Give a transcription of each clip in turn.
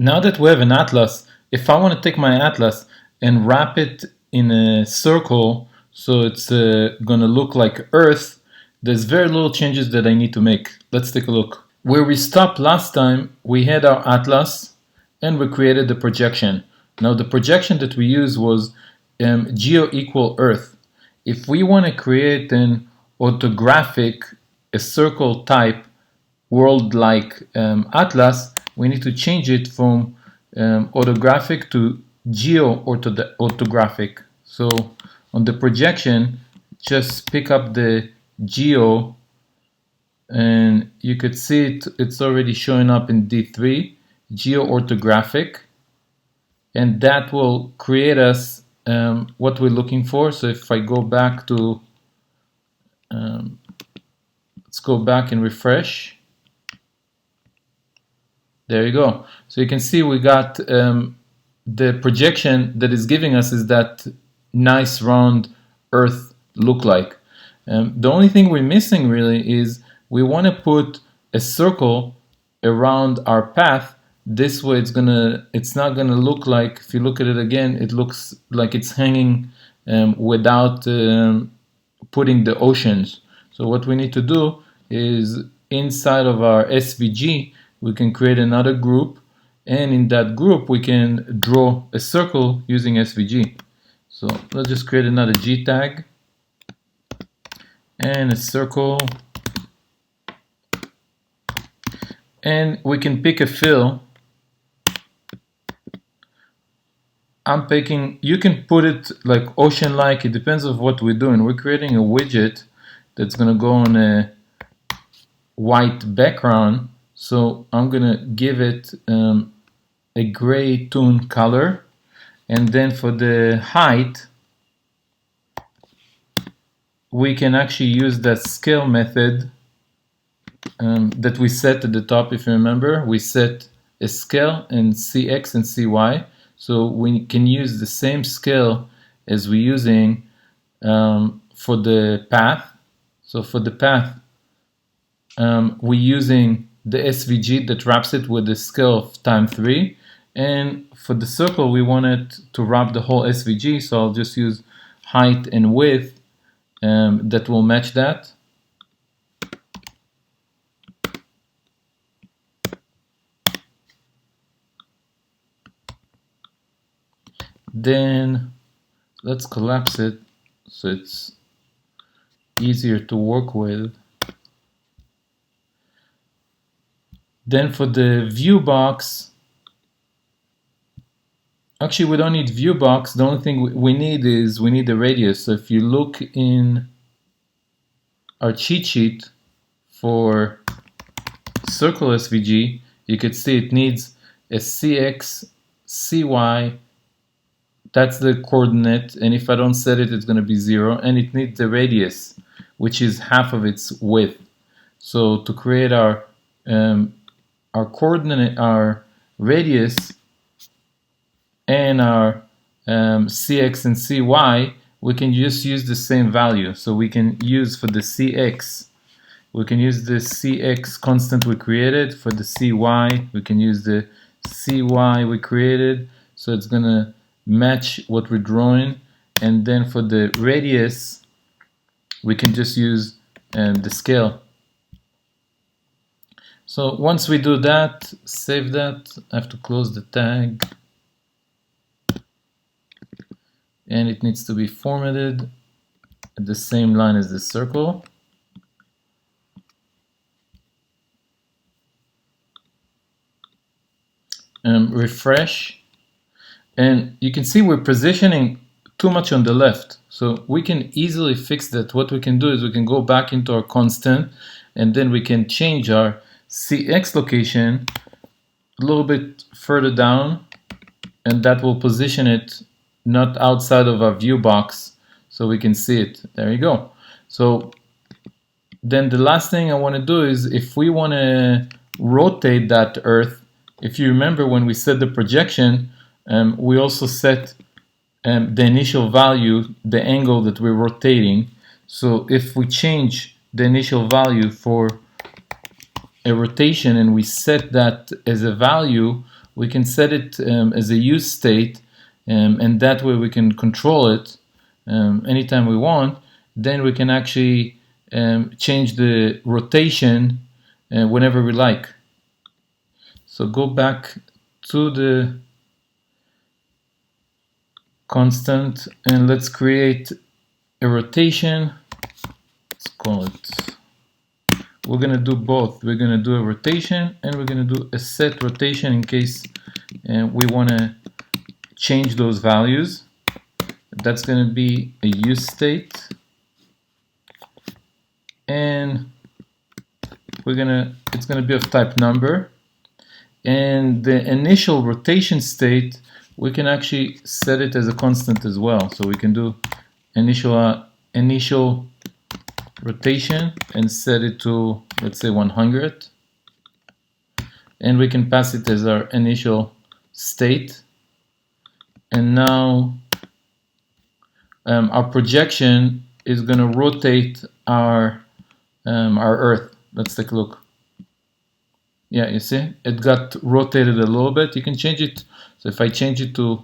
Now that we have an atlas, if I want to take my atlas and wrap it in a circle so it's going to look like Earth, there's very little changes that I need to make. Let's take a look. Where we stopped last time, we had our atlas and we created the projection. Now the projection that we used was geo equal Earth. If we want to create an orthographic, a circle type world-like atlas, we need to change it from orthographic to geo-orthographic. So on the projection, just pick up the geo, and you could see it's already showing up in D3, geo-orthographic, and that will create us what we're looking for. So if I go back to, let's go back and refresh. There you go. So you can see we got the projection that is giving us is that nice round Earth look like. The only thing we're missing really is we want to put a circle around our path. This way it's not gonna look like, if you look at it again, it looks like it's hanging without putting the oceans. So what we need to do is inside of our SVG, we can create another group, and in that group we can draw a circle using SVG. So let's just create another G tag and a circle, and we can pick a fill. I'm picking, you can put it like ocean-like, it depends on what we're doing. We're creating a widget that's gonna go on a white background. So I'm gonna give it a gray tone color, and then for the height, we can actually use that scale method that we set at the top. If you remember, we set a scale and CX and CY, so we can use the same scale as we're using for the path. So for the path, we're using the SVG that wraps it with the scale of times 3, and for the circle we want it to wrap the whole SVG, so I'll just use height and width that will match that. Then let's collapse it so it's easier to work with. Then for the view box, actually we don't need view box. The only thing we need is we need the radius. So if you look in our cheat sheet for circle SVG, you could see it needs a CX, CY, that's the coordinate, and if I don't set it, it's going to be 0, and it needs the radius, which is half of its width. So to create our coordinate, our radius, and our CX and CY, we can just use the same value. So we can use for the CX, we can use the CX constant we created. For the CY, we can use the CY we created. So it's going to match what we're drawing. And then for the radius, we can just use the scale. So once we do that, save that. I have to close the tag. And it needs to be formatted at the same line as the circle. Refresh. And you can see we're positioning too much on the left. So we can easily fix that. What we can do is we can go back into our constant, and then we can change our CX location a little bit further down, and that will position it not outside of our view box so we can see it. There you go. So then the last thing I want to do is if we want to rotate that Earth, if you remember when we set the projection, we also set the initial value, the angle that we're rotating. So if we change the initial value for a rotation and we set that as a value, we can set it as a use state, and that way we can control it anytime we want. Then we can actually change the rotation whenever we like. So go back to the constant and let's create a rotation. Let's call it, we're going to do both. We're going to do a rotation and we're going to do a set rotation in case we want to change those values. That's going to be a use state, and it's going to be of type number. And the initial rotation state, we can actually set it as a constant as well. So we can do initial rotation and set it to, let's say, 100. And we can pass it as our initial state. And now our projection is going to rotate our Earth. Let's take a look. Yeah, you see, it got rotated a little bit. You can change it. So if I change it to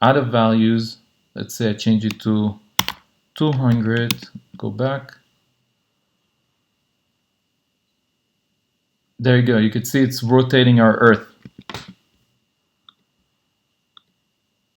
out of values, let's say I change it to 200, go back. There you go. You can see it's rotating our Earth.